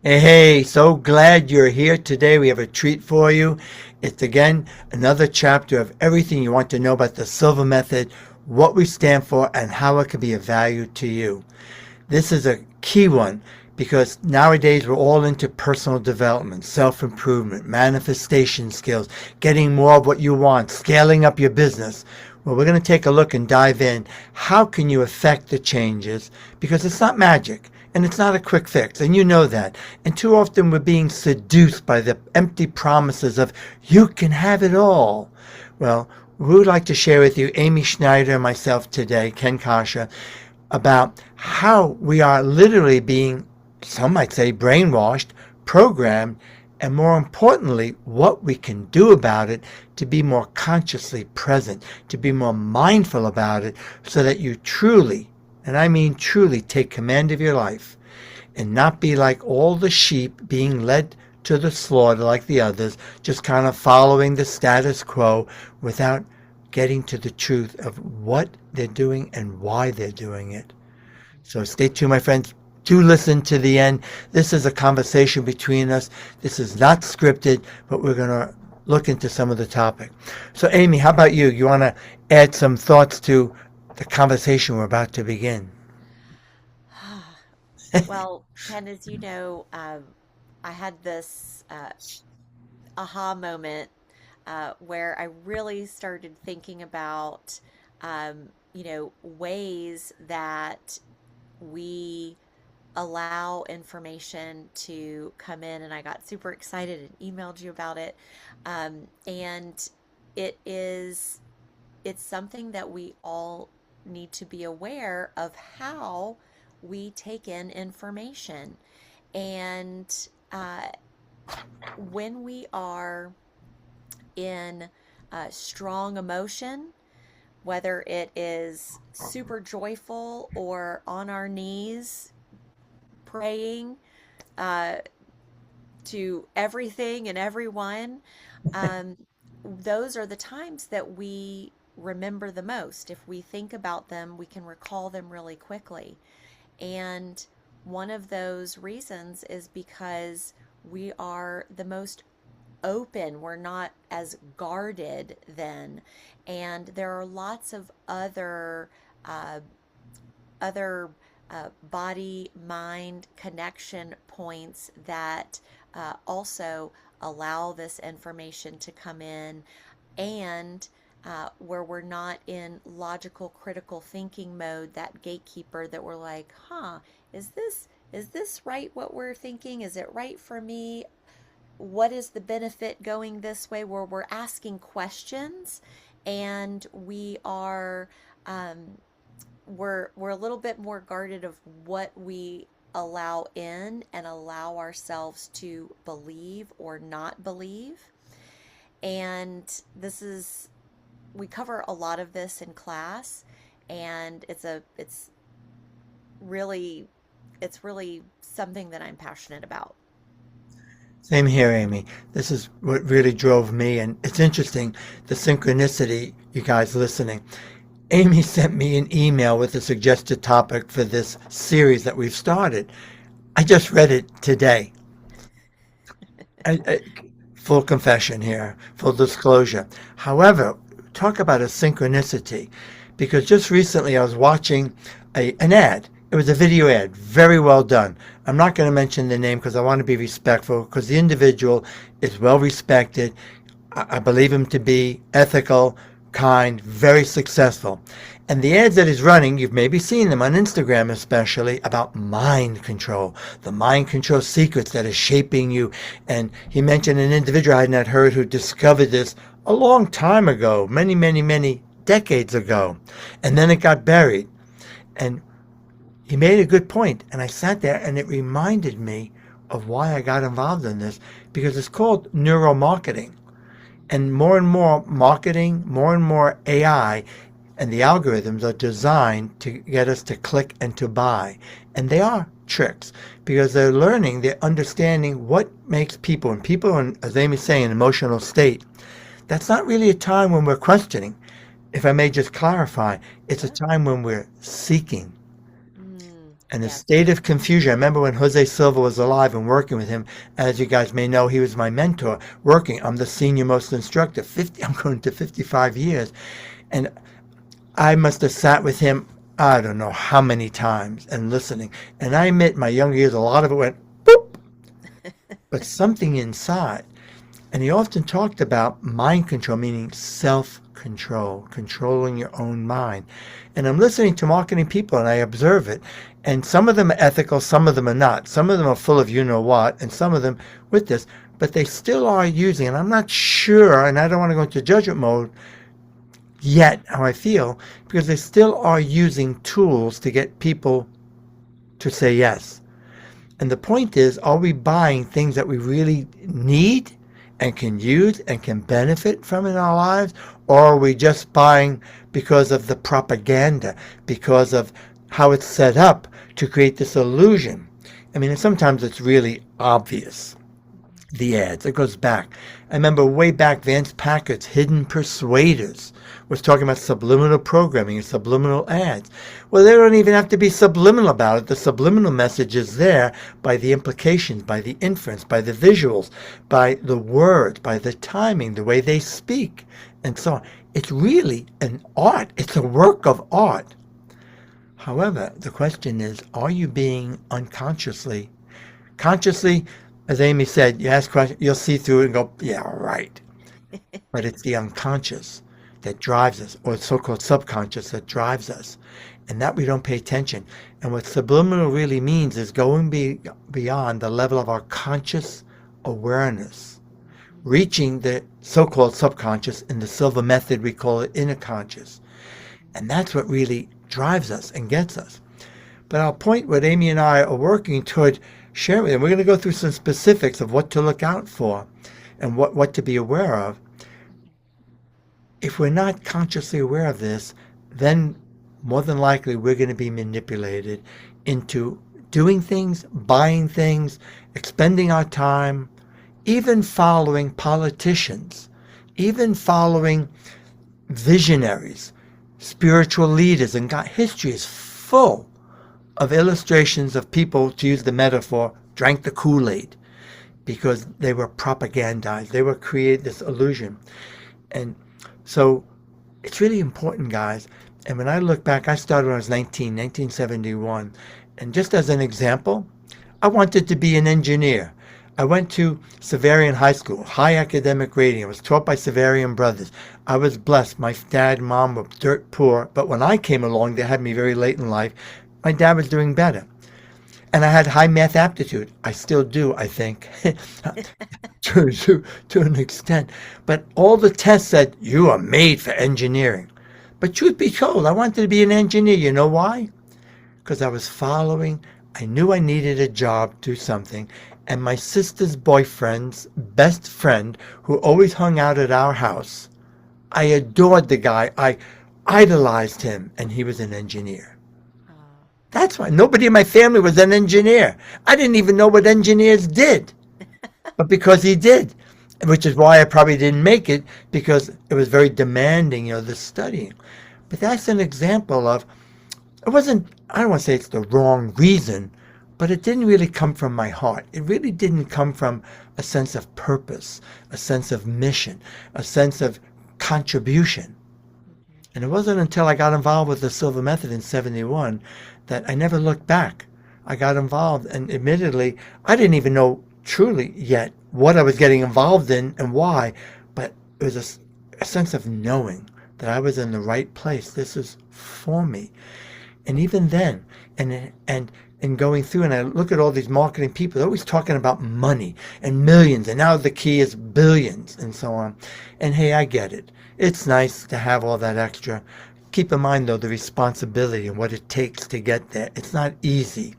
Hey, so glad you're here today. We have a treat for you. It's again another chapter of everything you want to know about the Silva Method, what we stand for, and how it can be of value to you. This is a key one because nowadays we're all into personal development, self improvement, manifestation skills, getting more of what you want, scaling up your business. Well, we're going to take a look and dive in. How can you affect the changes? Because it's not magic and it's not a quick fix, and you know that. And too often we're being seduced by the empty promises of you can have it all. Well, we would like to share with you, Amy Schneider and myself today, Ken Coscia, about how we are literally being, some might say, brainwashed, programmed, and more importantly, what we can do about it to be more consciously present, to be more mindful about it, so that you truly, and I mean truly, take command of your life and not be like all the sheep being led to the slaughter like the others, just kind of following the status quo without getting to the truth of what they're doing and why they're doing it. So stay tuned, my friends. Do listen to the end. This is a conversation between us. This is not scripted, but we're going to look into some of the topic. So, Amy, how about you? You want to add some thoughts to the conversation we're about to begin? Well, Ken, as you know, I had this aha moment where I really started thinking about, ways that we allow information to come in, and I got super excited and emailed you about it. And it is, it's something that we all need to be aware of how we take in information. And when we are in strong emotion, whether it is super joyful or on our knees praying uh, to everything and everyone, um, those are the times that we remember the most. If we think about them, we can recall them really quickly. And one of those reasons is because we are the most open. We're not as guarded then. And there are lots of uh, other body mind connection points that also allow this information to come in, and where we're not in logical critical thinking mode, that gatekeeper that we're like, is this right what we're thinking? Is it right for me? What is the benefit going this way? Where we're asking questions, and um, we're a little bit more guarded of what we allow in and allow ourselves to believe or not believe. And this is we cover a lot of this in class, and really it's really something that I'm passionate about. Same here, Amy. This is what really drove me, and it's interesting the synchronicity, you guys listening. Amy sent me an email with a suggested topic for this series that we've started. I just read it today. I, full confession here, full disclosure. However, talk about a synchronicity, because just recently I was watching an ad. It was a video ad, very well done. I'm not going to mention the name because I want to be respectful, because the individual is well respected. I believe him to be ethical, kind, very successful. And the ads that he's running, you've maybe seen them on Instagram especially, about mind control, the mind control secrets that are shaping you. And he mentioned an individual I had not heard who discovered this a long time ago, many, many, many decades ago. And then it got buried. And he made a good point, and I sat there and it reminded me of why I got involved in this, because it's called neuromarketing. And more marketing, more and more AI, and the algorithms are designed to get us to click and to buy. And they are tricks because they're learning, they're understanding what makes people, and people in, as Amy's saying, an emotional state. That's not really a time when we're questioning. If I may just clarify, it's a Yeah. time when we're seeking. Mm. And a Yes. state of confusion. I remember when Jose Silva was alive and working with him. As you guys may know, he was my mentor working. I'm the senior most instructor. I'm going to 55 years. And I must have sat with him, I don't know how many times, and listening. And I admit, my younger years, a lot of it went boop, but something inside. And he often talked about mind control, meaning self-control, controlling your own mind. And I'm listening to marketing people and I observe it. And some of them are ethical, some of them are not. Some of them are full of you know what, and some of them with this. But they still are using, and I'm not sure, and I don't want to go into judgment mode yet, how I feel, because they still are using tools to get people to say yes. And the point is, are we buying things that we really need and can use and can benefit from in our lives? Or are we just buying because of the propaganda, because of how it's set up to create this illusion? I mean, and sometimes it's really obvious, the ads. It goes back. I remember way back, Vance Packard's Hidden Persuaders was talking about subliminal programming and subliminal ads. Well, they don't even have to be subliminal about it. The subliminal message is there by the implications, by the inference, by the visuals, by the words, by the timing, the way they speak, and so on. It's really an art. It's a work of art. However, the question is, are you being unconsciously, consciously, as Amy said, you ask questions, you'll see through it and go, yeah, right. But it's the unconscious that drives us, or so-called subconscious that drives us, and that we don't pay attention. And what subliminal really means is going beyond the level of our conscious awareness, reaching the so-called subconscious. In the Silva Method, we call it inner conscious. And that's what really drives us and gets us. But I'll point what Amy and I are working toward sharing, and we're going to go through some specifics of what to look out for and what to be aware of. If we're not consciously aware of this, then more than likely we're going to be manipulated into doing things, buying things, expending our time, even following politicians, even following visionaries, spiritual leaders. And God, history is full of illustrations of people, to use the metaphor, drank the Kool-Aid because they were propagandized. They were created this illusion. And so it's really important, guys. And when I look back, I started when I was 1971. And just as an example, I wanted to be an engineer. I went to Severian High School, high academic rating. I was taught by Severian brothers. I was blessed. My dad and mom were dirt poor. But when I came along, they had me very late in life. My dad was doing better. And I had high math aptitude. I still do, I think, to an extent. But all the tests said, you are made for engineering. But truth be told, I wanted to be an engineer. You know why? Because I was following. I knew I needed a job, do something. And my sister's boyfriend's best friend, who always hung out at our house, I adored the guy. I idolized him, and he was an engineer. That's why nobody in my family was an engineer. I didn't even know what engineers did. But because he did, which is why I probably didn't make it, because it was very demanding, the studying. But that's an example of, it wasn't, I don't want to say it's the wrong reason, but it didn't really come from my heart. It really didn't come from a sense of purpose, a sense of mission, a sense of contribution. And it wasn't until I got involved with the Silva Method in 71 that I never looked back. I got involved, and admittedly, I didn't even know truly yet what I was getting involved in and why, but it was a sense of knowing that I was in the right place. This is for me. And even then, and going through, and I look at all these marketing people, they're always talking about money and millions, and now the key is billions and so on. And hey, I get it. It's nice to have all that extra. Keep in mind, though, the responsibility and what it takes to get there. It's not easy.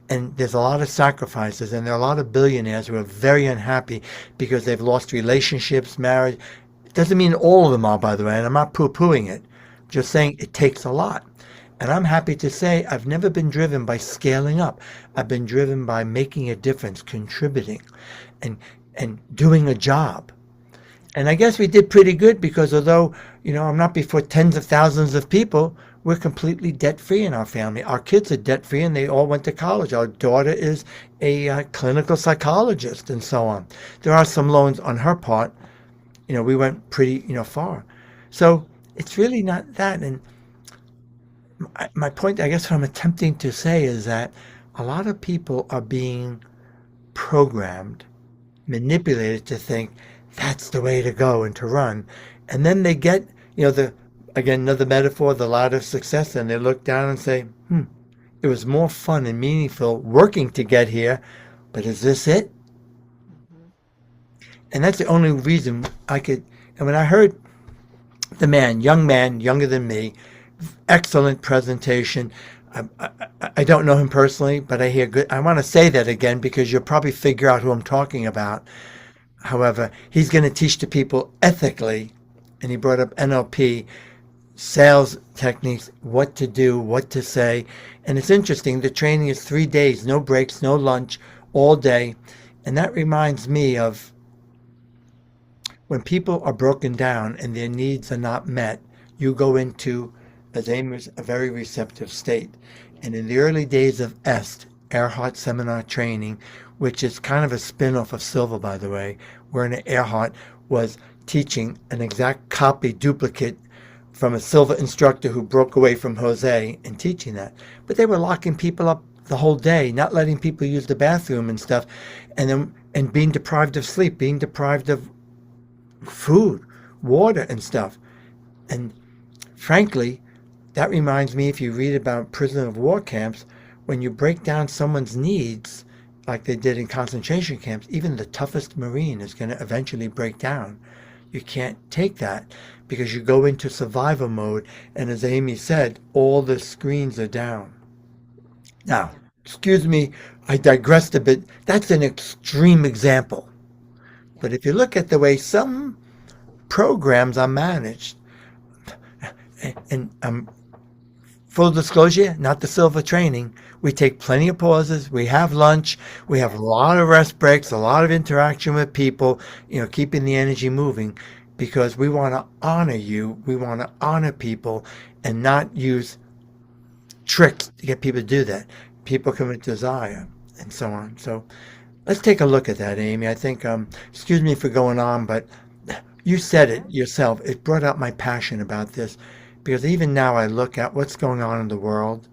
And there's a lot of sacrifices, and there are a lot of billionaires who are very unhappy because they've lost relationships, marriage. It doesn't mean all of them are, by the way, and I'm not poo-pooing it. I'm just saying it takes a lot. And I'm happy to say I've never been driven by scaling up. I've been driven by making a difference, contributing, and doing a job. And I guess we did pretty good because although, I'm not before tens of thousands of people, we're completely debt free in our family. Our kids are debt free and they all went to college. Our daughter is a clinical psychologist and so on. There are some loans on her part. We went pretty, far. So it's really not that. And my point, I guess, what I'm attempting to say is that a lot of people are being programmed, manipulated to think that's the way to go and to run. And then they get, again, another metaphor, the ladder of success, and they look down and say, it was more fun and meaningful working to get here, but is this it? Hmm. And that's the only reason I could. And when I heard the man, young man, younger than me, excellent presentation. I don't know him personally, but I hear good. I want to say that again because you'll probably figure out who I'm talking about. However, he's going to teach the people ethically, and he brought up NLP, sales techniques, what to do, what to say. And it's interesting, the training is 3 days, no breaks, no lunch, all day. And that reminds me of when people are broken down and their needs are not met, you go into, as Amos, a very receptive state. And in the early days of EST, Earhart Seminar Training, which is kind of a spin-off of Silva, by the way, where Earhart was teaching an exact copy, duplicate from a Silva instructor who broke away from Jose and teaching that. But they were locking people up the whole day, not letting people use the bathroom and stuff, and being deprived of sleep, being deprived of food, water, and stuff. And frankly, that reminds me, if you read about prisoner of war camps, when you break down someone's needs, like they did in concentration camps, even the toughest Marine is going to eventually break down. You can't take that because you go into survival mode, and as Amy said, all the screens are down. Now, Yeah. excuse me, I digressed a bit. That's an extreme example. Yeah. But if you look at the way some programs are managed, and full disclosure, not the Silver training, we take plenty of pauses, we have lunch, we have a Yes. lot of rest breaks, a lot of interaction with people, keeping the energy moving because we want to honor you, we want to honor people and not use tricks to get people to do that. People come with desire and so on. So let's take a look at that, Amy. I think, excuse me for going on, but you said it No. yourself. It brought out my passion about this because even now I look at what's going on in the world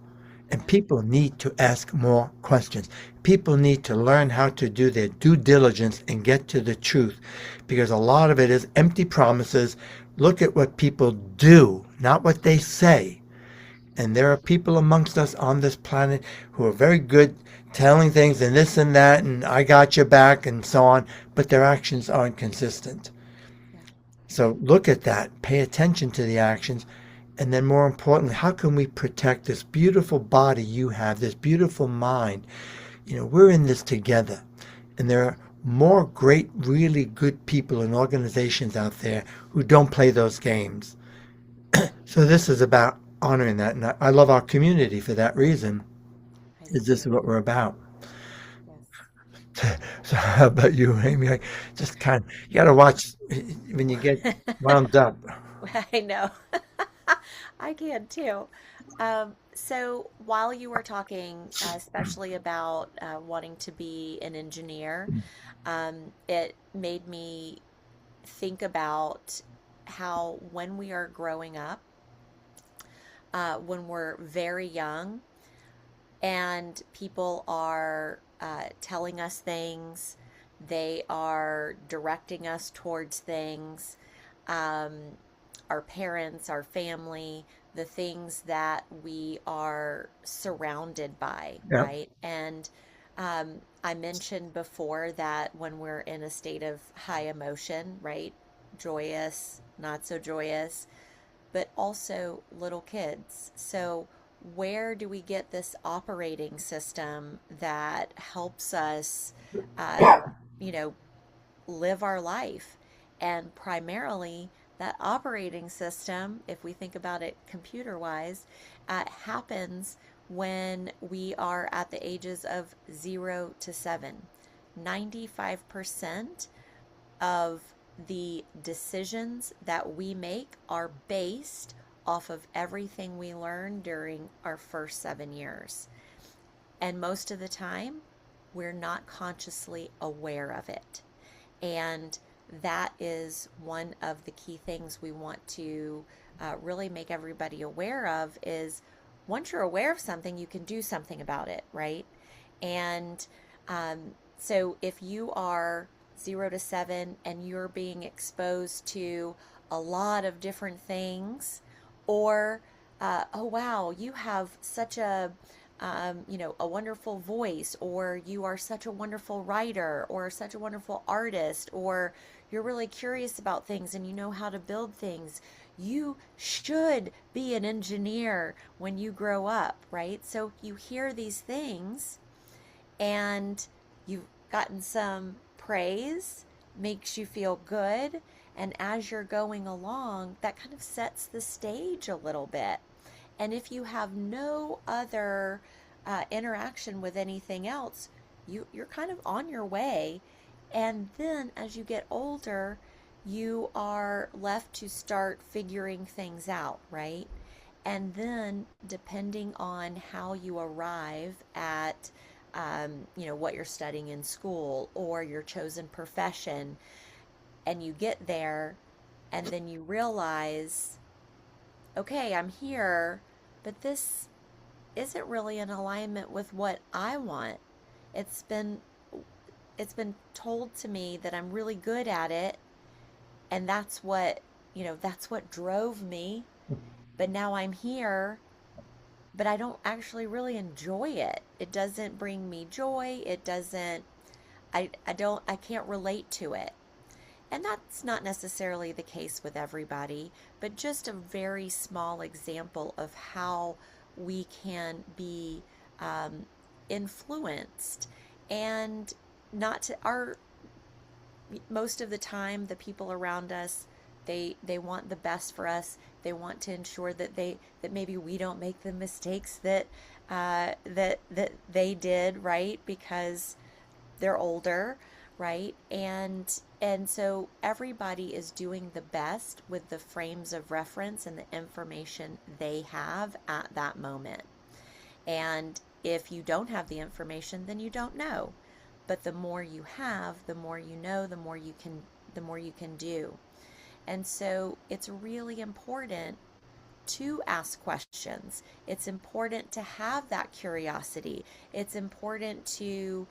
and Yeah. people need to ask more questions. People need to learn how to do their due diligence and get to the truth because a lot of it is empty promises. Look at what people do, not what they say. And there are people amongst us on this planet who are very good telling things and this and that and I got your back and so on, but their actions aren't consistent. Yeah. So look at that, pay attention to the actions, and then more importantly, how can we protect this beautiful body you have, this beautiful mind? We're in this together, and there are more great, really good people and organizations out there who don't play those games. So this is about honoring that, and I love our community for that reason. I do Is this too. what we're about? Yes. So how about you, Amy? Just you got to watch when you get wound up. I know. I can too. So while you were talking, especially about wanting to be an engineer, it made me think about how when we are growing up, when we're very young, and people are telling us things, they are directing us towards things, um, our parents, our family, the things that we are surrounded by, Yeah. right? And I mentioned before that when we're in a state of high emotion, right? Joyous, not so joyous, but also little kids. So, where do we get this operating system that helps us, uh, you know, live our life? And primarily, that operating system, if we think about it computer wise, happens when we are at the ages of 0 to 7. 95% of the decisions that we make are based off of everything we learned during our first 7 years. And most of the time, we're not consciously aware of it. And that is one of the key things we want to really make everybody aware of is once you're aware of something, you can do something about it, right? And so if you are 0 to 7 and you're being exposed to a lot of different things, or oh wow, you have such a a wonderful voice, or you are such a wonderful writer, or such a wonderful artist, or you're really curious about things and you know how to build things. You should be an engineer when you grow up, right? So you hear these things and you've gotten some praise, makes you feel good. And as you're going along, that kind of sets the stage a little bit. And if you have no other interaction with anything else, you're kind of on your way. And then as you get older, you are left to start figuring things out, right? And then depending on how you arrive at, what you're studying in school or your chosen profession, and you get there, and then you realize, okay, I'm here, but this isn't really in alignment with what I want. It's been told to me that I'm really good at it, and that's what drove me. But now I'm here, but I don't actually really enjoy it. It doesn't bring me joy. It doesn't I can't relate to it. And that's not necessarily the case with everybody, but just a very small example of how we can be influenced. And not to our most of the time, the people around us, they want the best for us. They want to ensure that maybe we don't make the mistakes that that they did, right? Because they're older, right? And so everybody is doing the best with the frames of reference and the information they have at that moment. And if you don't have the information, then you don't know. But the more you have, the more you know, the more you can do. And so it's really important to ask questions. It's important to have that curiosity. It's important to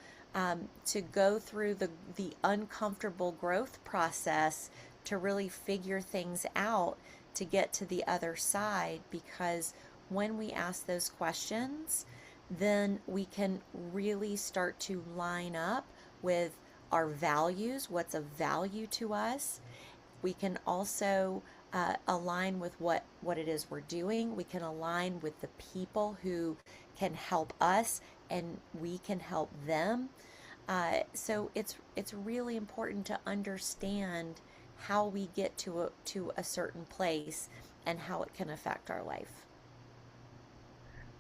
go through the uncomfortable growth process to really figure things out to get to the other side. Because when we ask those questions, then we can really start to line up with our values, what's of value to us. We can also align with what it is we're doing. We can align with the people who can help us, and we can help them. So it's really important to understand how we get to a certain place and how it can affect our life.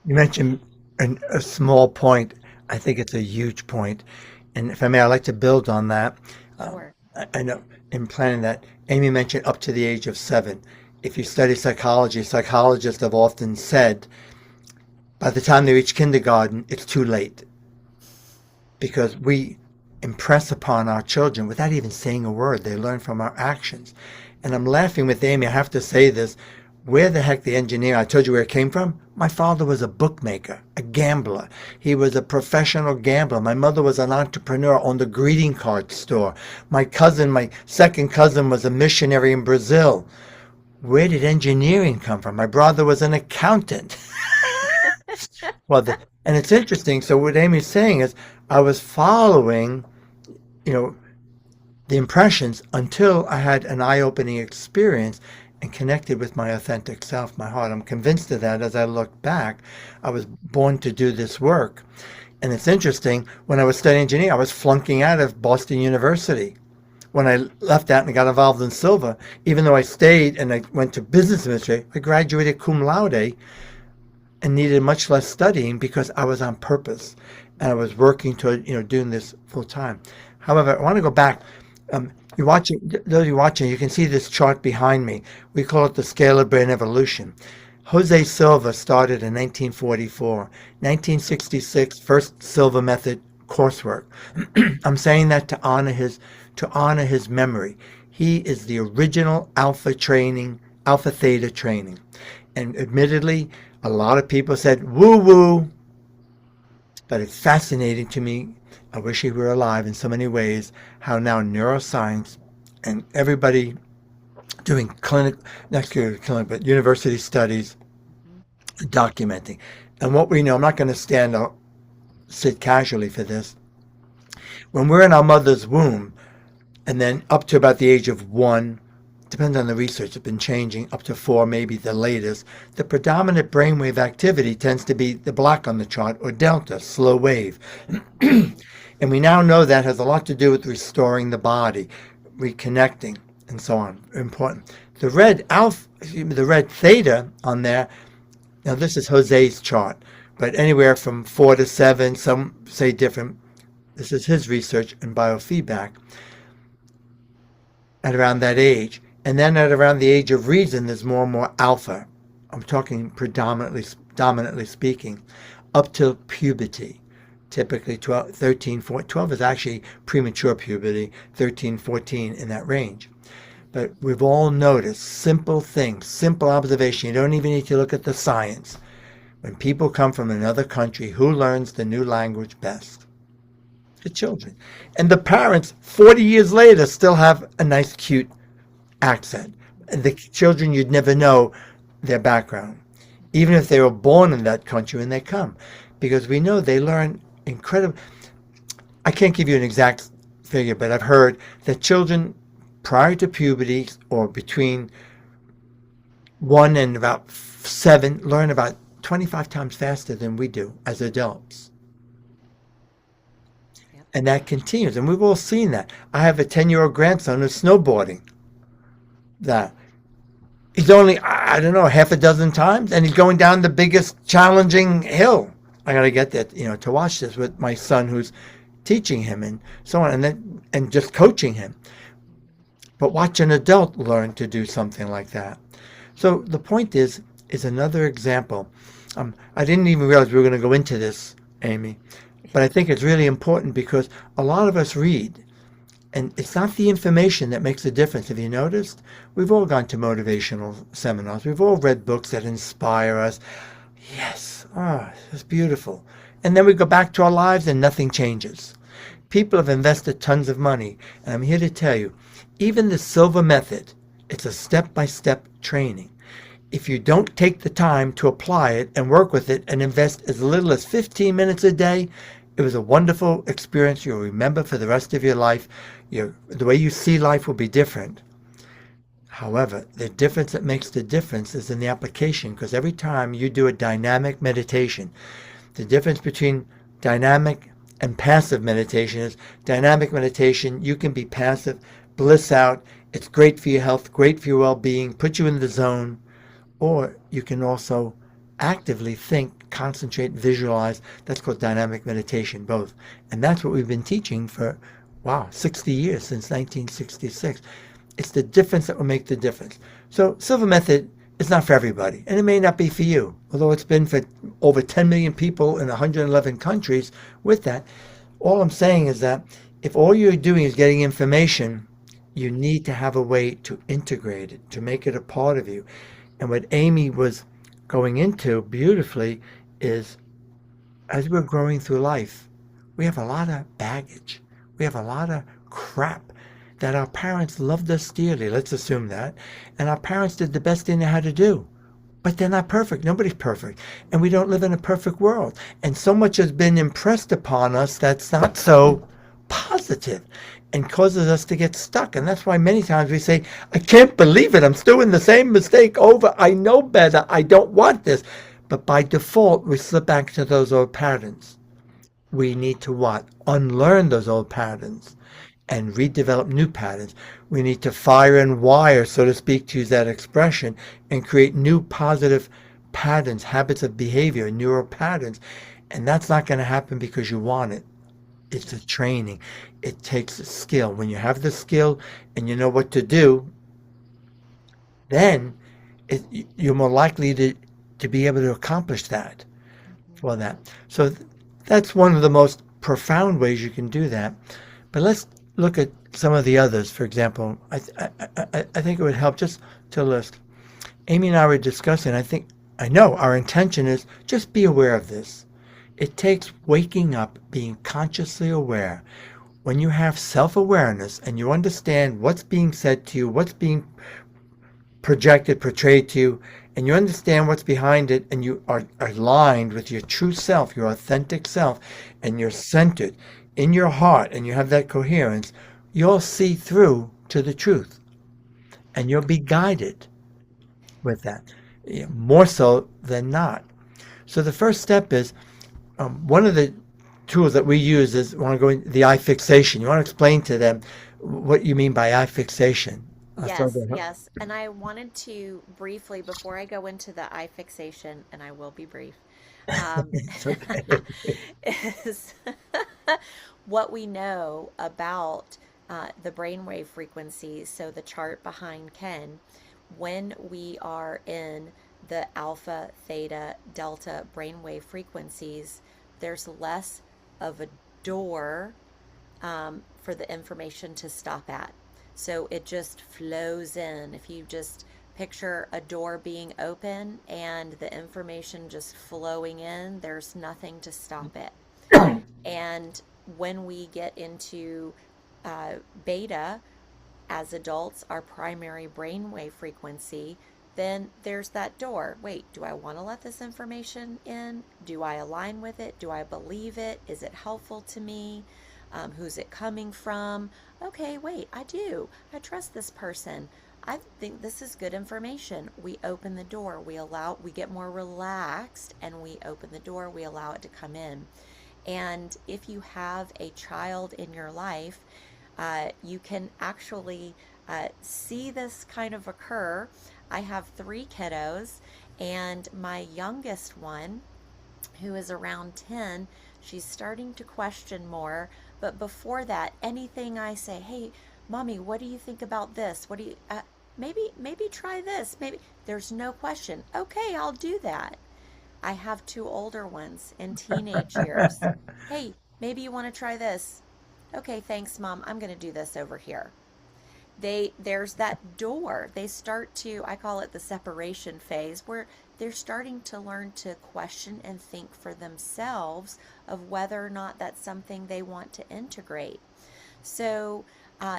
You mentioned a small point. I think it's a huge point. And if I may, I'd like to build on that. Um, Sure. I know in planning that, Amy mentioned up to the age of 7. If you study psychology, psychologists have often said by the time they reach kindergarten, it's too late because we impress upon our children without even saying a word. They learn from our actions. And I'm laughing with Amy. I have to say this. Where the heck the engineer, I told you where it came from? My father was a bookmaker, a gambler. He was a professional gambler. My mother was an entrepreneur, owned a greeting card store. My second cousin was a missionary in Brazil. Where did engineering come from? My brother was an accountant. And it's interesting. So what Amy's saying is I was following, you know, the impressions until I had an eye-opening experience and connected with my authentic self, my heart. I'm convinced of that as I look back. I was born to do this work. And it's interesting, when I was studying engineering, I was flunking out of Boston University. When I left that and got involved in Silva, even though I stayed and I went to business administration, I graduated cum laude and needed much less studying because I was on purpose and I was working toward, doing this full time. However, I want to go back. You're watching, those you're watching, you can see this chart behind me. We call it the scale of brain evolution. Jose Silva started in 1944. 1966, first Silva Method coursework. I'm saying that to honor his memory. He is the original alpha theta training. And admittedly, a lot of people said woo woo, but it's fascinating to me. I wish he were alive in so many ways, how now neuroscience and everybody doing but university studies, documenting. And what we know, I'm not going to sit casually for this. When we're in our mother's womb, and then up to about the age of 1, depends on the research, it's been changing, up to 4, maybe the latest, the predominant brainwave activity tends to be the black on the chart, or delta, slow wave. And we now know that has a lot to do with restoring the body, reconnecting, and so on. Important. The red theta on there, now this is Jose's chart, but anywhere from 4 to 7, some say different. This is his research in biofeedback at around that age. And then at around the age of reason, there's more and more alpha. I'm talking dominantly speaking, up till puberty. Typically 12, 13, 14, 12 is actually premature puberty, 13, 14 in that range. But we've all noticed simple things, simple observation. You don't even need to look at the science. When people come from another country, who learns the new language best? The children. And the parents, 40 years later, still have a nice, cute accent. And the children, you'd never know their background, even if they were born in that country when they come. Because we know they learn incredible. I can't give you an exact figure, but I've heard that children prior to puberty or between 1 and about 7 learn about 25 times faster than we do as adults. Yep. And that continues. And we've all seen that. I have a 10-year-old grandson who's snowboarding. That he's only, I don't know, half a dozen times, and he's going down the biggest challenging hill. I got to get that, to watch this with my son who's teaching him and so on, and just coaching him. But watch an adult learn to do something like that. So the point is another example. I didn't even realize we were going to go into this, Amy, but I think it's really important because a lot of us read, and it's not the information that makes a difference. Have you noticed? We've all gone to motivational seminars. We've all read books that inspire us. Yes, it's beautiful. And then we go back to our lives and nothing changes. People have invested tons of money, and I'm here to tell you, even the Silva Method, it's a step-by-step training. If you don't take the time to apply it and work with it and invest as little as 15 minutes a day, it was a wonderful experience you'll remember for the rest of your life. The way you see life will be different. However, the difference that makes the difference is in the application, because every time you do a dynamic meditation, the difference between dynamic and passive meditation is dynamic meditation, you can be passive, bliss out, it's great for your health, great for your well-being, put you in the zone, or you can also actively think, concentrate, visualize. That's called dynamic meditation, both. And that's what we've been teaching for, 60 years, since 1966. It's the difference that will make the difference. So Silva Method is not for everybody, and it may not be for you, although it's been for over 10 million people in 111 countries with that. All I'm saying is that if all you're doing is getting information, you need to have a way to integrate it, to make it a part of you. And what Amy was going into beautifully is, as we're growing through life, we have a lot of baggage. We have a lot of crap that our parents loved us dearly. Let's assume that. And our parents did the best they knew how to do. But they're not perfect. Nobody's perfect. And we don't live in a perfect world. And so much has been impressed upon us that's not so positive and causes us to get stuck. And that's why many times we say, I can't believe it. I'm still in the same mistake over. I know better. I don't want this. But by default, we slip back to those old patterns. We need to what? Unlearn those old patterns and redevelop new patterns. We need to fire and wire, so to speak, to use that expression, and create new positive patterns, habits of behavior, neural patterns. And that's not going to happen because you want it. It's a training. It takes a skill. When you have the skill and you know what to do, then you're more likely to be able to accomplish that Mhm. for that. So that's one of the most profound ways you can do that. But let's look at some of the others. For example, I think it would help just to list. Amy and I were discussing. I know our intention is just be aware of this. It takes waking up, being consciously aware. When you have self awareness and you understand what's being said to you, what's being projected, portrayed to you, and you understand what's behind it, and you are aligned with your true self, your authentic self, and you're centered in your heart, and you have that coherence, you'll see through to the truth, and you'll be guided with that, more so than not. So the first step is one of the tools that we use is want to go in the eye fixation. You want to explain to them what you mean by eye fixation. So Yes, the, yes. And I wanted to briefly, before I go into the eye fixation, and I will be brief, um, it's okay. is what we know about the brainwave frequencies. So the chart behind Ken, when we are in the alpha, theta, delta brainwave frequencies, there's less of a door for the information to stop at. So it just flows in. If you just picture a door being open and the information just flowing in, there's nothing to stop it. And when we get into uh, beta as adults, our primary brainwave frequency, then there's that door. Wait, do I want to let this information in? Do I align with it? Do I believe it? Is it helpful to me? Who's it coming from? Okay, wait, I do. I trust this person. I think this is good information. We open the door, we get more relaxed, and we open the door, we allow it to come in. And if you have a child in your life, you can actually see this kind of occur. I have three kiddos, and my youngest one, who is around 10, she's starting to question more. But before that, anything I say, hey, mommy, what do you think about this? What do you, maybe try this. Maybe there's no question. Okay, I'll do that. I have two older ones in teenage years. Hey, maybe you want to try this. Okay, thanks, mom. I'm going to do this over here. There's that door. They start to, I call it the separation phase, where they're starting to learn to question and think for themselves of whether or not that's something they want to integrate. So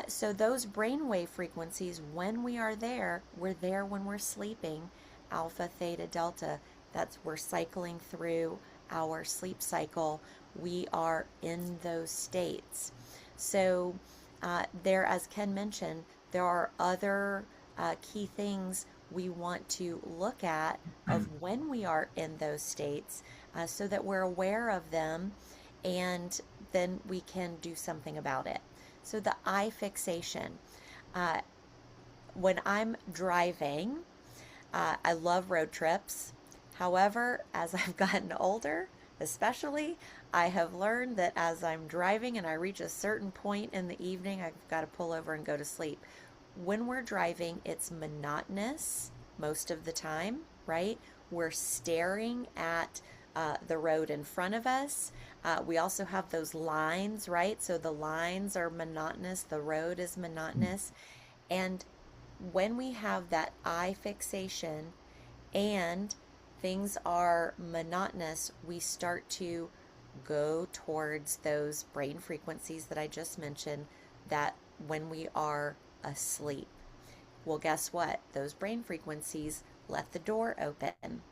so those brainwave frequencies, when we are there, we're there when we're sleeping, alpha, theta, delta. That's we're cycling through our sleep cycle. We are in those states. So there, as Ken mentioned, there are other key things we want to look at of when we are in those states, so that we're aware of them, and then we can do something about it. So the eye fixation. Uh, when I'm driving, I love road trips. However, as I've gotten older, especially, I have learned that as I'm driving and I reach a certain point in the evening, I've got to pull over and go to sleep. When we're driving, it's monotonous most of the time, right? We're staring at the road in front of us. We also have those lines, right? So the lines are monotonous, the road is monotonous. And when we have that eye fixation and things are monotonous, we start to go towards those brain frequencies that I just mentioned, that when we are asleep. Well, guess what? Those brain frequencies let the door open.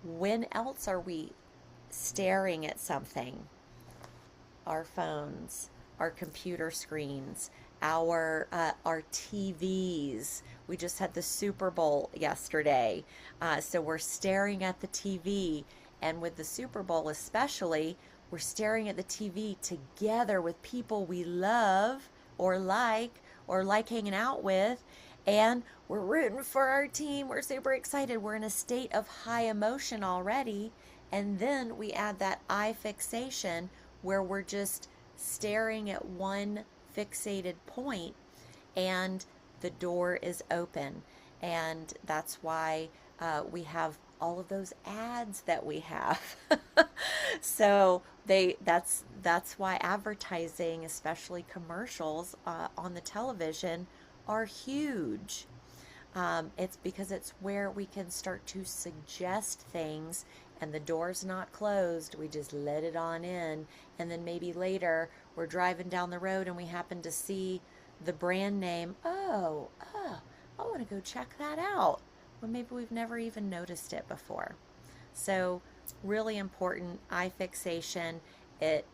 When else are we staring at something? Our phones, our computer screens, our TVs. We just had the Super Bowl yesterday, so we're staring at the TV, and with the Super Bowl especially, we're staring at the TV together with people we love or like hanging out with, and we're rooting for our team. We're super excited. We're in a state of high emotion already, and then we add that eye fixation. where we're just staring at one fixated point and the door is open. And that's why we have all of those ads that we have. So that's why advertising, especially commercials on the television, are huge. It's because it's where we can start to suggest things and the door's not closed. We just let it on in. And then maybe later we're driving down the road and we happen to see the brand name. I want to go check that out. Well, maybe we've never even noticed it before. So, really important eye fixation. It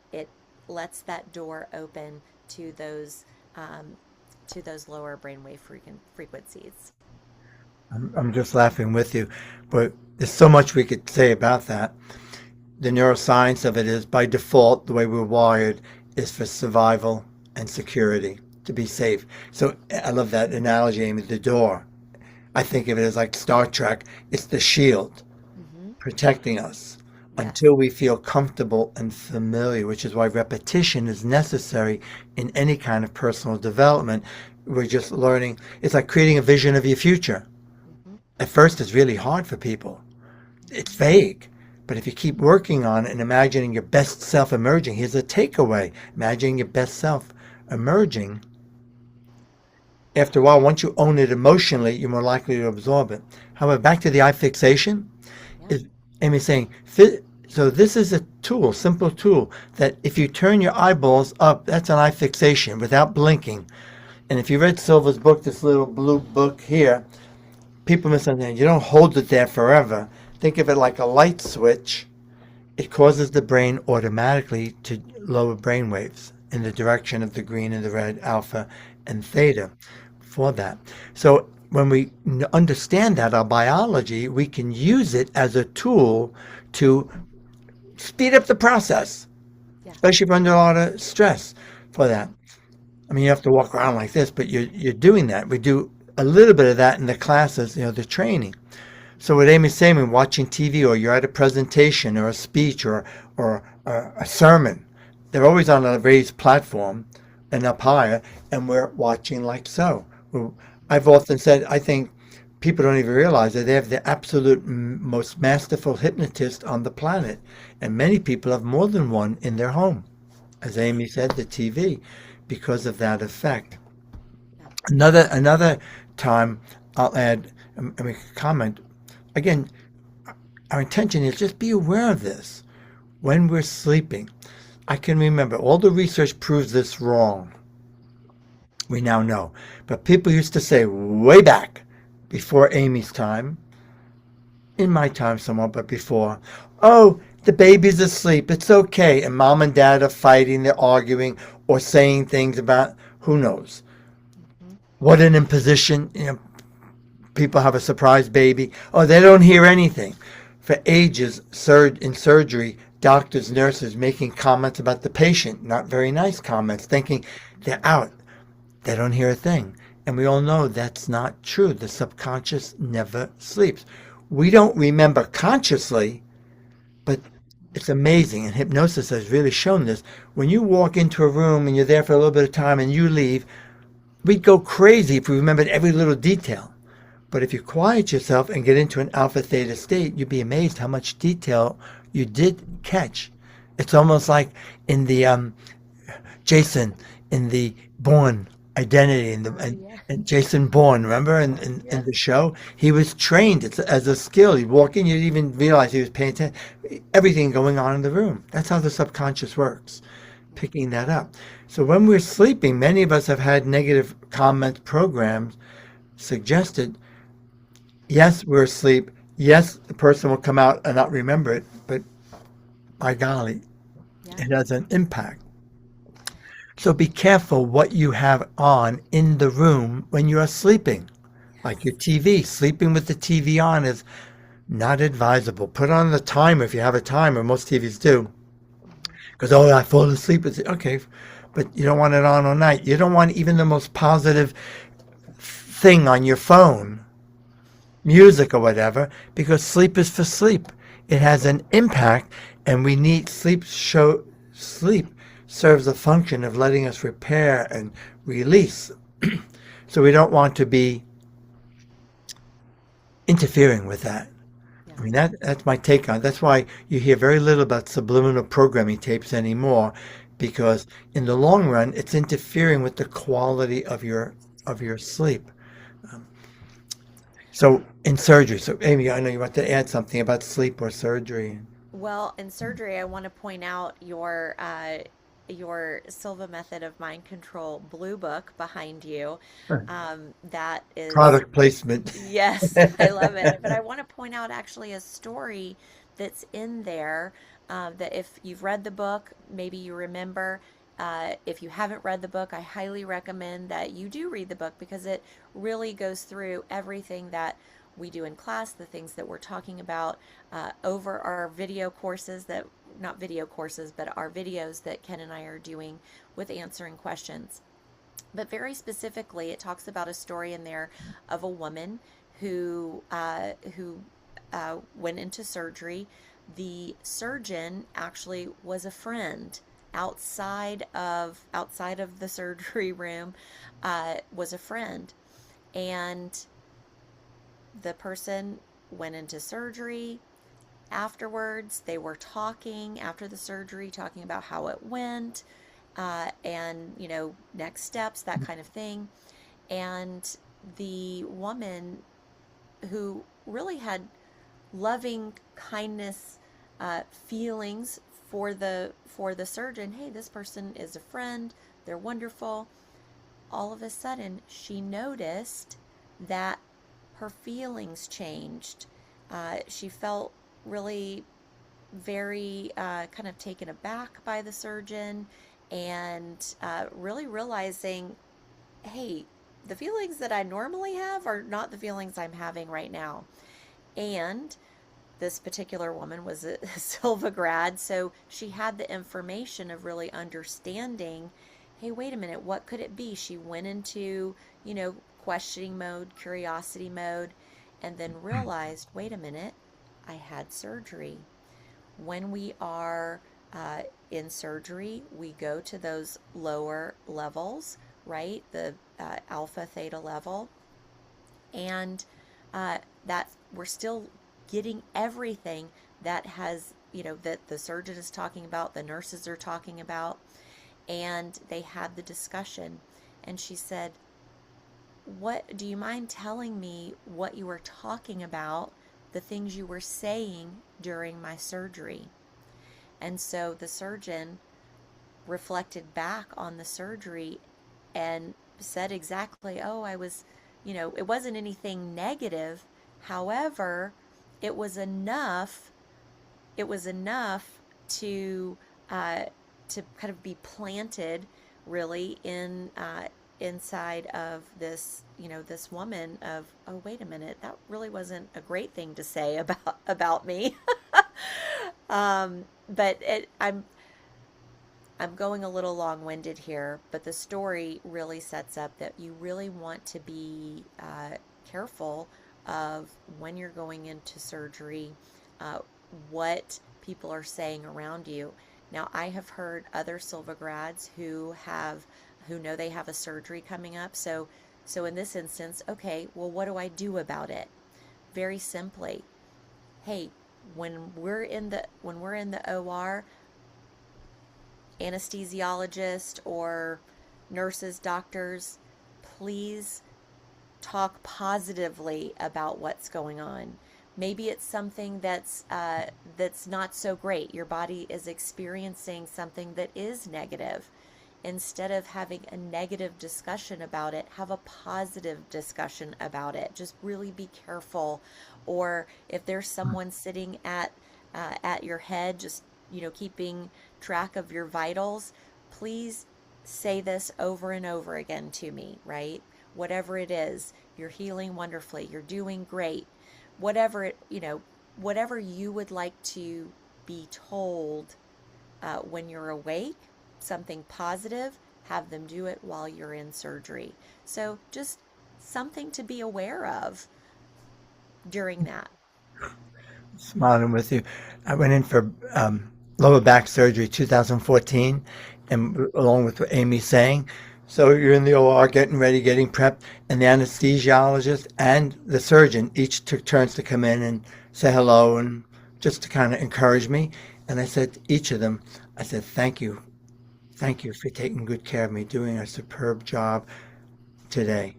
lets that door open to those lower brainwave frequencies. I'm just laughing with you, but there's so much we could say about that. The neuroscience of it is by default, the way we're wired is for survival and security, to be safe. So I love that analogy, Amy, the door. I think of it as like Star Trek. It's the shield Hmm. protecting us Yes. until we feel comfortable and familiar, which is why repetition is necessary in any kind of personal development. We're just learning. It's like creating a vision of your future. Hmm. At first, it's really hard for people. It's vague. But if you keep working on it and imagining your best self emerging, here's a takeaway. Imagining your best self emerging, after a while, once you own it emotionally, you're more likely to absorb it. However, back to the eye fixation, Yeah. is Amy's saying, so this is a tool, simple tool, that if you turn your eyeballs up, that's an eye fixation without blinking. And if you read Silva's book, this little blue book here, people misunderstand. You don't hold it there forever. Think of it like a light switch. It causes the brain automatically to lower brain waves in the direction of the green and the red, alpha and theta for that. So when we understand that, our biology, we can use it as a tool to speed up the process, Yeah. especially if we're under a lot of stress for that. I mean, you have to walk around like this, but you're doing that. We do a little bit of that in the classes, the training. So what Amy's saying, when watching TV or you're at a presentation or a speech or a sermon, they're always on a raised platform and up higher, and we're watching like so. I've often said, I think people don't even realize that they have the absolute most masterful hypnotist on the planet, and many people have more than one in their home. As Amy said, the TV, because of that effect. Yeah. Another time, I'll add and make a comment. Again, our intention is just be aware of this when we're sleeping. I can remember all the research proves this wrong. We now know. But people used to say way back, before Amy's time, in my time somewhat, but before, oh, the baby's asleep, it's okay. And mom and dad are fighting, they're arguing, or saying things about who knows. Hmm. What an imposition. People have a surprise baby. Oh, they don't hear anything. For ages, in surgery, doctors, nurses making comments about the patient, not very nice comments, thinking they're out. They don't hear a thing. And we all know that's not true. The subconscious never sleeps. We don't remember consciously, but it's amazing. And hypnosis has really shown this. When you walk into a room and you're there for a little bit of time and you leave, we'd go crazy if we remembered every little detail. But if you quiet yourself and get into an alpha theta state, you'd be amazed how much detail you did catch. It's almost like in the Jason in the Bourne identity Yeah. and Jason Bourne, remember in Yes. the show, he was trained as a skill. He'd walk in, you'd even realize he was paying attention, everything going on in the room. That's how the subconscious works, picking that up. So when we're sleeping, many of us have had negative comment programs suggested. Yes, we're asleep. Yes, the person will come out and not remember it, but by golly, Yeah. it has an impact. So be careful what you have on in the room when you are sleeping. Like your Yes. TV, sleeping with the TV on is not advisable. Put on the timer if you have a timer. Most TVs do. Hmm. Because, oh, I fall asleep with it. Okay, but you don't want it on all night. You don't want even the most positive thing on your phone, music or whatever, because sleep is for sleep. It has an impact, and we need sleep serves a function of letting us repair and release. So we don't want to be interfering with that. I Yeah. mean, that's my take on it. That's why you hear very little about subliminal programming tapes anymore, because in the long run, it's interfering with the quality of your sleep. So in surgery, so Amy, I know you want to add something about sleep or surgery. Well, in surgery, I want to point out your Silva Method of Mind Control blue book behind you. That is, Product placement. yes, I love it. But I want to point out actually a story that's in there that if you've read the book, maybe you remember. If you haven't read the book, I highly recommend that you do read the book because it really goes through everything that we do in class, the things that we're talking about over our video courses that, not video courses, but our videos that Ken and I are doing with answering questions. But very specifically, it talks about a story in there of a woman who went into surgery. The surgeon actually was a friend outside of the surgery room, was a friend, and the person went into surgery. Afterwards, they were talking after the surgery, talking about how it went, and next steps, that kind of thing. And the woman, who really had loving kindness feelings for the surgeon, hey, this person is a friend, they're wonderful. All of a sudden, she noticed that her feelings changed. She felt really very kind of taken aback by the surgeon, and really realizing, hey, the feelings that I normally have are not the feelings I'm having right now. And this particular woman was a Silva grad, so she had the information of really understanding, hey, wait a minute, what could it be? She went into, questioning mode, curiosity mode, and then realized, wait a minute, I had surgery. When we are in surgery, we go to those lower levels, right? The alpha theta level, and that we're still getting everything that has, that the surgeon is talking about, the nurses are talking about, and they had the discussion. And she said, what do you mind telling me what you were talking about, the things you were saying during my surgery? And so the surgeon reflected back on the surgery and said exactly, oh, I was, it wasn't anything negative. However, it was enough, it was enough to, uh, to kind of be planted really inside of this, this woman of, oh, wait a minute, that really wasn't a great thing to say about me. But I'm going a little long-winded here, but the story really sets up that you really want to be careful of when you're going into surgery, uh, what people are saying around you. Now, I have heard other Silva grads who know they have a surgery coming up. So in this instance, okay, well, what do I do about it? Very simply, hey, when we're in the OR, anesthesiologist or nurses, doctors, please talk positively about what's going on. Maybe it's something that's not so great. Your body is experiencing something that is negative. Instead of having a negative discussion about it, have a positive discussion about it. Just really be careful. Or if there's someone sitting at your head, just keeping track of your vitals, please say this over and over again to me, right? Whatever it is, you're healing wonderfully, you're doing great. Whatever whatever you would like to be told when you're awake, something positive, have them do it while you're in surgery. So just something to be aware of during that. Smiling with you. I went in for lower back surgery 2014, and along with what Amy's saying. So you're in the OR getting ready, getting prepped, and the anesthesiologist and the surgeon each took turns to come in and say hello and just to kind of encourage me. And I said to each of them, I said, thank you for taking good care of me, doing a superb job today.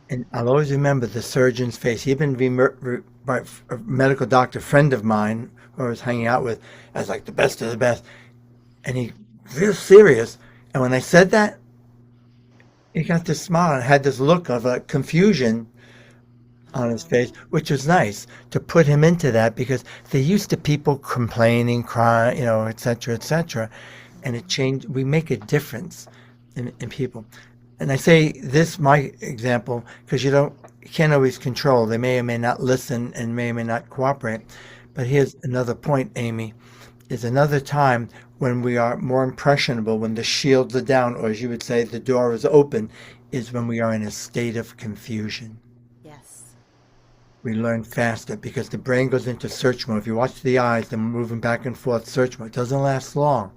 And I'll always remember the surgeon's face. He'd been by a medical doctor friend of mine who I was hanging out with as like the best of the best. And he real serious. And when I said that, he got this smile and had this look of confusion on his Oh, face, which was nice to put him into that because they're used to people complaining, crying, et cetera, et cetera. And it mhm. changed. We make a difference in people. And I say this, my example, because you can't always control. They may or may not listen and may or may not cooperate. But here's another point, Amy, is another time when we are more impressionable, when the shields are down, or as you would say, the door is open, is when we are in a state of confusion. Yes. We learn faster because the brain goes into search mode. If you watch the eyes, they're moving back and forth, search mode. It doesn't last long.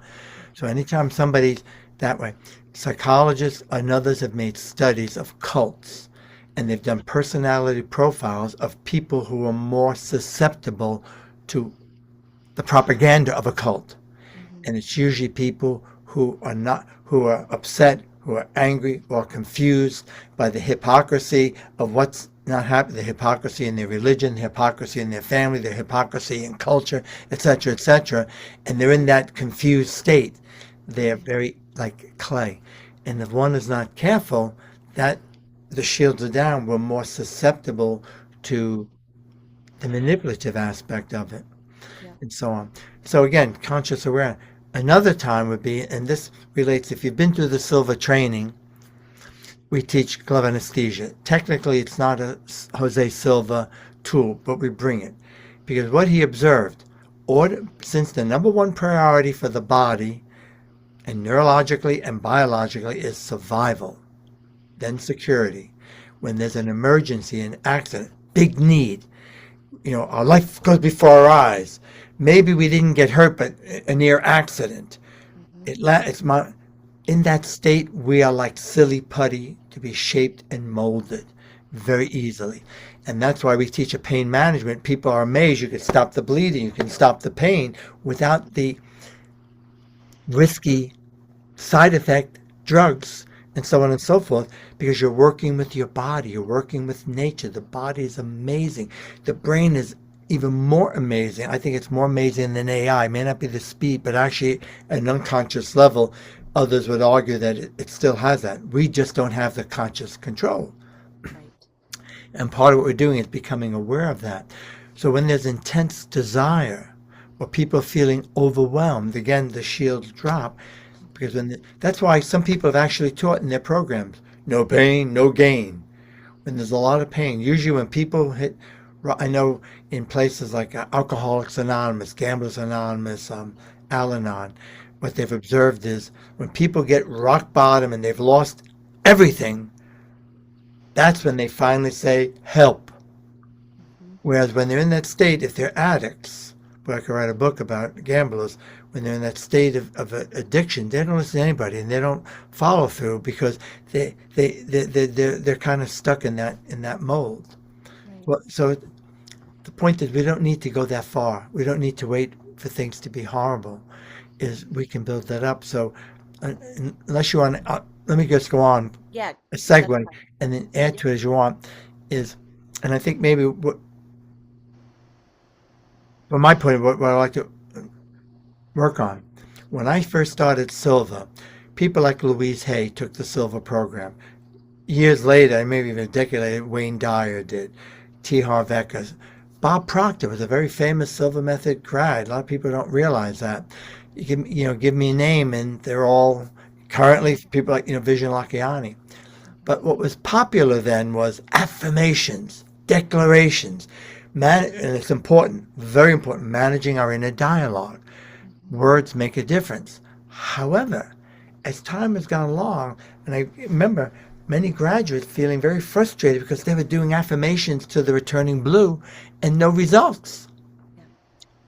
So anytime somebody's that way, psychologists and others have made studies of cults, and they've done personality profiles of people who are more susceptible to the propaganda of a cult. Hmm. And it's usually people who are upset, who are angry or confused by the hypocrisy of what's not happening, the hypocrisy in their religion, the hypocrisy in their family, the hypocrisy in culture, etc., etc. And they're in that confused state. They're very like clay. And if one is not careful, that the shields are down, we're more susceptible to the manipulative aspect of it Yeah. and so on. So again, conscious awareness. Another time would be, and this relates, if you've been through the Silva training, we teach glove anesthesia. Technically, it's not a Jose Silva tool, but we bring it. Because what he observed, since the number one priority for the body, and neurologically and biologically, is survival, then security. When there's an emergency, an accident, big need, our life goes before our eyes. Maybe we didn't get hurt, but a near accident. Hmm. It's in that state, we are like silly putty to be shaped and molded very easily. And that's why we teach a pain management. People are amazed. You can stop the bleeding, you can stop the pain without the risky side effect drugs and so on and so forth because you're working with your body, you're working with nature. The body is amazing. The brain is even more amazing. I think it's more amazing than AI. It may not be the speed, but actually at an unconscious level, others would argue that it still has that. We just don't have the conscious control. Right. And part of what we're doing is becoming aware of that. So when there's intense desire or people feeling overwhelmed, again, the shields drop because that's why some people have actually taught in their programs, no pain, no gain. When there's a lot of pain, usually when people hit, I know in places like Alcoholics Anonymous, Gamblers Anonymous, Al-Anon, what they've observed is when people get rock bottom and they've lost everything, that's when they finally say, help. Hmm. Whereas when they're in that state, if they're addicts, but I could write a book about gamblers, when they're in that state of addiction, they don't listen to anybody and they don't follow through because they're kind of stuck in that mold. Right. Well, so the point is we don't need to go that far. We don't need to wait for things to be horrible. Is we can build that up. So unless you want, let me just go on Yeah. a That's segue fine. and then add Yep. to it as you want. Is and I think maybe from my point, what I like to work on. When I first started Silva, people like Louise Hay took the Silva program. Years later, maybe even a decade later, Wayne Dyer did. T. Harv Eker. Bob Proctor was a very famous Silva Method grad. A lot of people don't realize that. Give me a name, and they're all currently people like Vision Lakiani. Hmm. But what was popular then was affirmations, declarations, and it's important, very important, managing our inner dialogue. Hmm. Words make a difference. However, as time has gone along, and I remember many graduates feeling very frustrated because they were doing affirmations to the returning blue and no results. Yeah.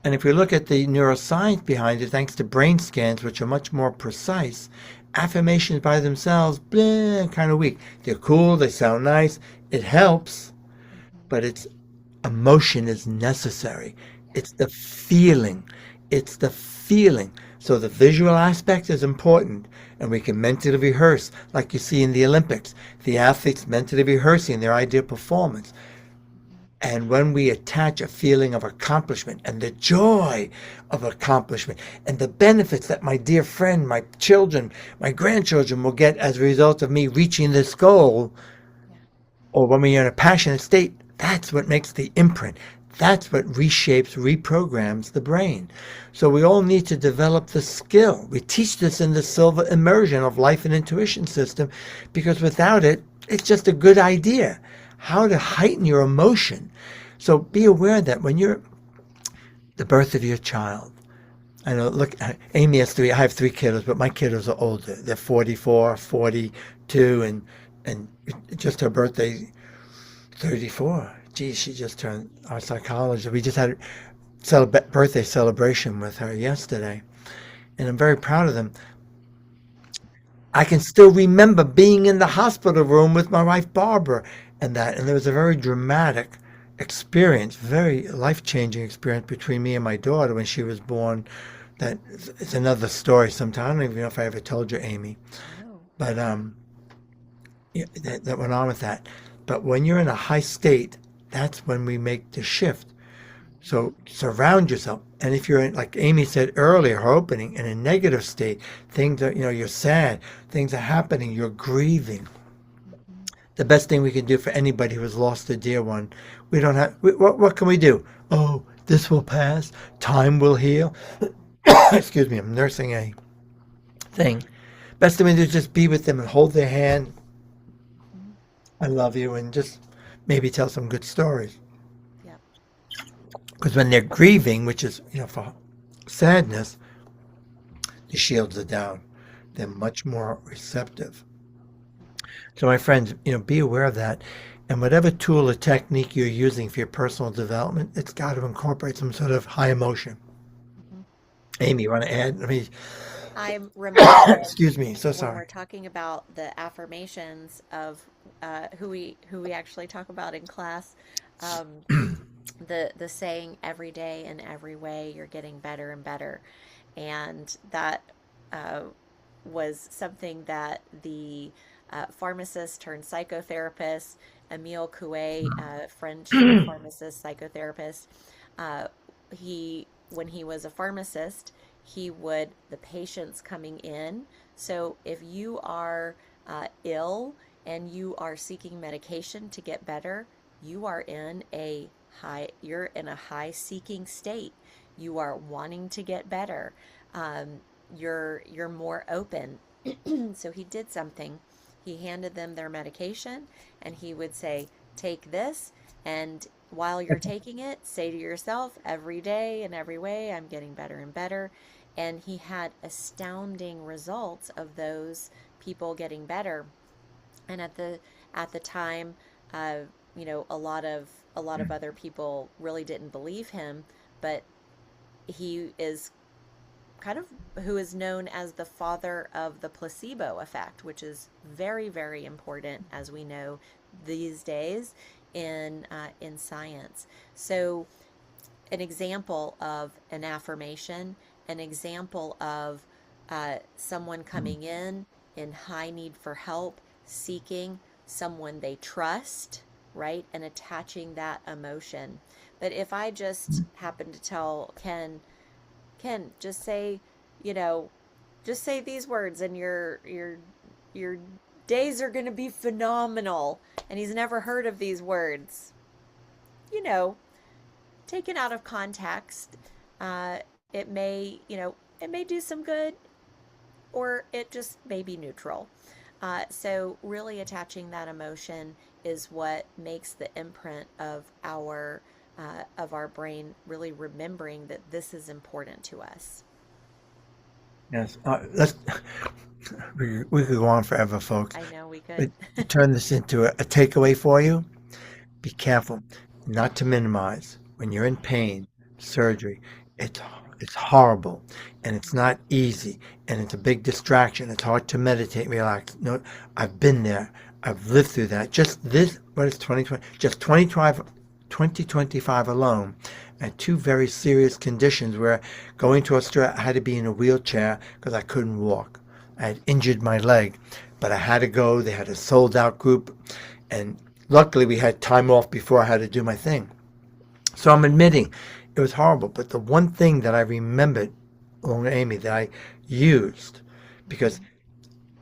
And if we look at the neuroscience behind it, thanks to brain scans, which are much more precise, affirmations by themselves, bleh, kind of weak. They're cool, they sound nice, it helps, Mhm. but it's emotion is necessary. Yeah. It's the feeling. It's the feeling. So the visual aspect is important, and we can mentally rehearse, like you see in the Olympics, the athletes mentally rehearsing their ideal performance. Mhm. And when we attach a feeling of accomplishment and the joy of accomplishment and the benefits that my dear friend, my children, my grandchildren will get as a result of me reaching this goal, Yeah. or when we are in a passionate state, that's what makes the imprint. That's what reshapes, reprograms the brain. So we all need to develop the skill. We teach this in the Silva immersion of life and intuition system because without it, it's just a good idea. How to heighten your emotion. So be aware that when you're the birth of your child, I know, look, Amy has three, I have three kiddos, but my kiddos are older. They're 44, 42, and just her birthday 34. Geez, she just turned our psychologist. We just had a birthday celebration with her yesterday, and I'm very proud of them. I can still remember being in the hospital room with my wife Barbara and there was a very dramatic experience, very life-changing experience between me and my daughter when she was born. That it's another story sometime. I don't even know if I ever told you, Amy, No. but yeah, that went on with that. But when you're in a high state, that's when we make the shift. Mhm. So surround yourself. And if you're in, like Amy said earlier, her opening, in a negative state, things are, you're sad, things are happening, you're grieving. Mhm. The best thing we can do for anybody who has lost a dear one, we don't have, what can we do? Oh, this will pass. Time will heal. Excuse me, I'm nursing a thing. Best thing we do is just be with them and hold their hand. Mhm. I love you, and just maybe tell some good stories. Yep. Because when they're grieving, which is, for sadness, the shields are down. They're much more receptive. So, my friends, be aware of that. And whatever tool or technique you're using for your personal development, it's got to incorporate some sort of high emotion. Mhm. Amy, you want to add? I'm reminded Excuse me. So when sorry. we're talking about the affirmations of who we actually talk about in class, um, the saying every day in every way you're getting better and better, and that uh, was something that the pharmacist turned psychotherapist Emile Coué, French pharmacist psychotherapist, uh, he when he was a pharmacist, he would the patients coming in. So if you are ill and you are seeking medication to get better, you're in a high seeking state. You are wanting to get better. Um, you're more open. So he did something. He handed them their medication and he would say, "Take this, and while you're taking it, say to yourself, every day in every way, I'm getting better and better." And he had astounding results of those people getting better. And at the time, uh, a lot of other people really didn't believe him, but he is kind of who is known as the father of the placebo effect, which is very, very important, as we know these days in science. So, an example of an affirmation, an example of someone coming in high need for help, seeking someone they trust, right, and attaching that emotion. But if I just happen to tell Ken, you know, just say these words and your days are going to be phenomenal. And he's never heard of these words. You know, taken out of context, uh, it may do some good or it just may be neutral. So really attaching that emotion is what makes the imprint of our brain really remembering that this is important to us. Yes. We could go on forever, folks. I know we But could. to turn this into a takeaway for you, be careful not to minimize when you're in pain, surgery. It's it's horrible, and it's not easy, and it's a big distraction. It's hard to meditate, relax. No, I've been there. I've lived through that. Just this, what is 2020? Just 2025 alone, I had two very serious conditions where going to Australia, I had to be in a wheelchair because I couldn't walk. I had injured my leg, but I had to go. They had a sold out group, and luckily we had time off before I had to do my thing. So I'm admitting it was horrible. But the one thing that I remembered, along with Amy, that I used, because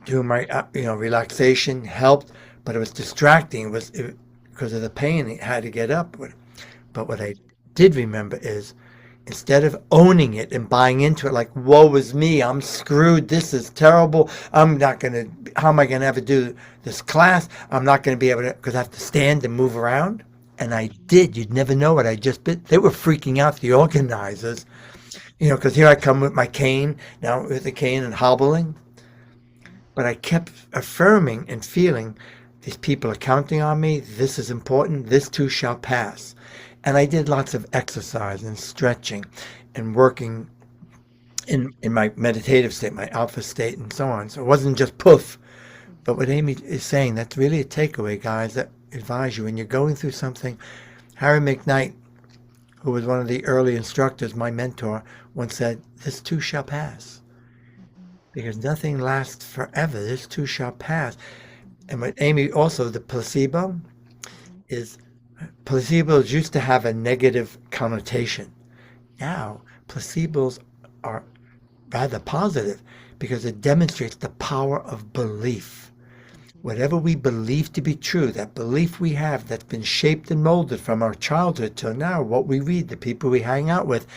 doing my relaxation helped, but it was distracting. Because of the pain. I had to get up. But what I did remember is instead of owning it and buying into it like, woe is me, I'm screwed, this is terrible, I'm not going to, how am I going to ever do this class? I'm not going to be able to, because I have to stand and move around. And I did. You'd never know what I just bit. They were freaking out, the organizers, because here I come with my cane, now with the cane and hobbling. But I kept affirming and feeling these people are counting on me. This is important. This too shall pass. And I did lots of exercise and stretching and working in my meditative state, my alpha state, and so on. So it wasn't just poof. But what Amy is saying, that's really a takeaway, guys, that advise you when you're going through something. Harry McKnight, who was one of the early instructors, my mentor, once said, this too shall pass. Mhm. Because nothing lasts forever. This too shall pass. And what Amy also, the placebo, Mhm. is placebos used to have a negative connotation. Now, placebos are rather positive because it demonstrates the power of belief. Mhm. Whatever we believe to be true, that belief we have that's been shaped and molded from our childhood till now, what we read, the people we hang out with,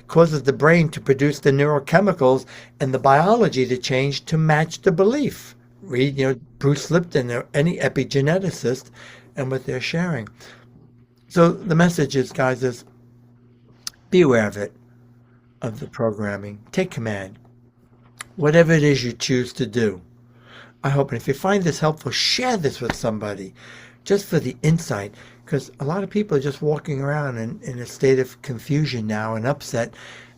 causes the brain to produce the neurochemicals and the biology to change to match the belief. Read, Mhm. Bruce Lipton or any epigeneticist and what they're sharing. So the message is, guys, is be aware of it, of the programming. Take command. Whatever it is you choose to do. I hope, and if you find this helpful, share this with somebody just for the insight. Because a lot of people are just walking around in a state of confusion now and upset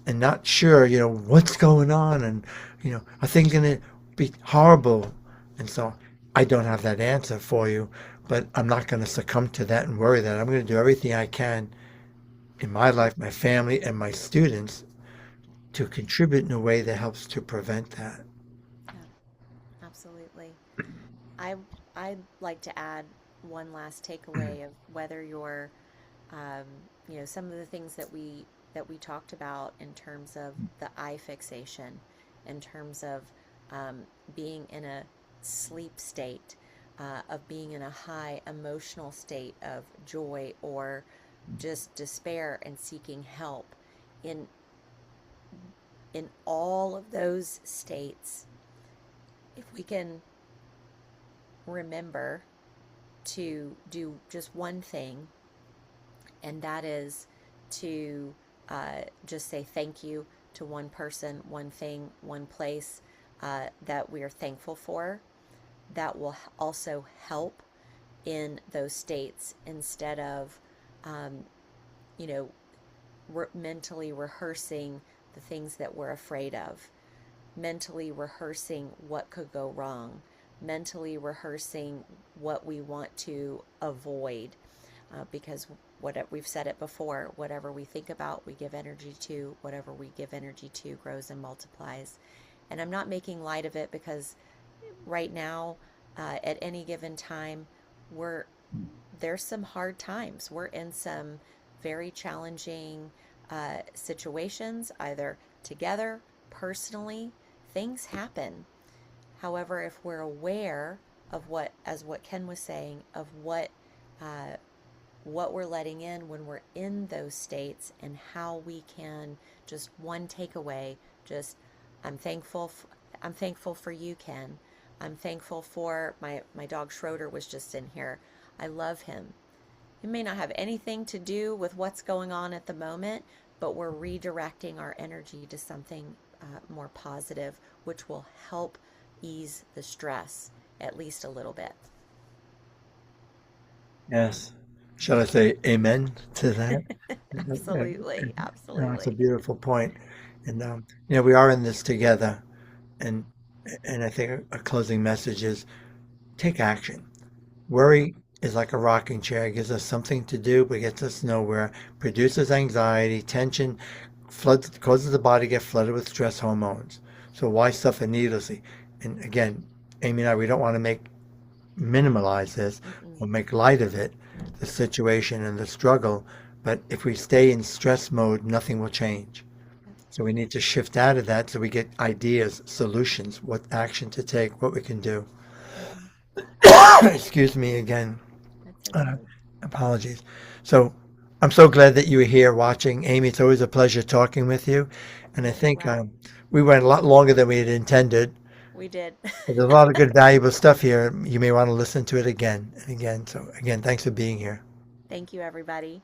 and not sure, what's going on and, are things going to be horrible? And so I don't have that answer for you, but I'm not going to succumb to that and worry that. I'm going to do everything I can in my life, my family, and my students to contribute in a way that helps to prevent that. Yeah, absolutely. I I'd like to add one last takeaway of whether you're, um, some of the things that we talked about in terms of the eye fixation, in terms of um, being in a sleep state, of being in a high emotional state of joy or just despair and seeking help. In in all of those states, if we can remember to do just one thing, and that is to just say thank you to one person, one thing, one place that we are thankful for. That will also help in those states instead of, um, you know, mentally rehearsing the things that we're afraid of, mentally rehearsing what could go wrong, mentally rehearsing what we want to avoid, because we've said it before, whatever we think about, we give energy to. Whatever we give energy to grows and multiplies. And I'm not making light of it because right now, at any given time, we're there's some hard times. We're in some very challenging situations, either together, personally. Things happen. However, if we're aware of what Ken was saying, of uh, what we're letting in when we're in those states, and how we can just one takeaway, just I'm thankful. I'm thankful for you, Ken. I'm thankful for my dog Schroeder was just in here. I love him. It may not have anything to do with what's going on at the moment, but we're redirecting our energy to something more positive, which will help ease the stress at least a little bit. Yes. Shall I say amen to that? Absolutely, That's a absolutely. beautiful point. And, we are in this together. And, and I think a closing message is take action. Worry is like a rocking chair. It gives us something to do, but gets us nowhere, produces anxiety, tension, floods, causes the body to get flooded with stress hormones. So why suffer needlessly? And again, Amy and I, we don't want to minimalize this Mm-mm. or make light of it, the situation and the struggle. But if we stay in stress mode, nothing will change. That's So we need to shift out of that so we get ideas, solutions, what action to take, what we can do. mm-hmm. Excuse me again. That's Uh, okay. apologies. So I'm so glad that you were here watching. Amy, it's always a pleasure talking with you. And I think Well, we went a lot longer than we had intended. we did. But there's a lot of good, valuable stuff here. You may want to listen to it again and again. So, again, thanks for being here. Thank you, everybody.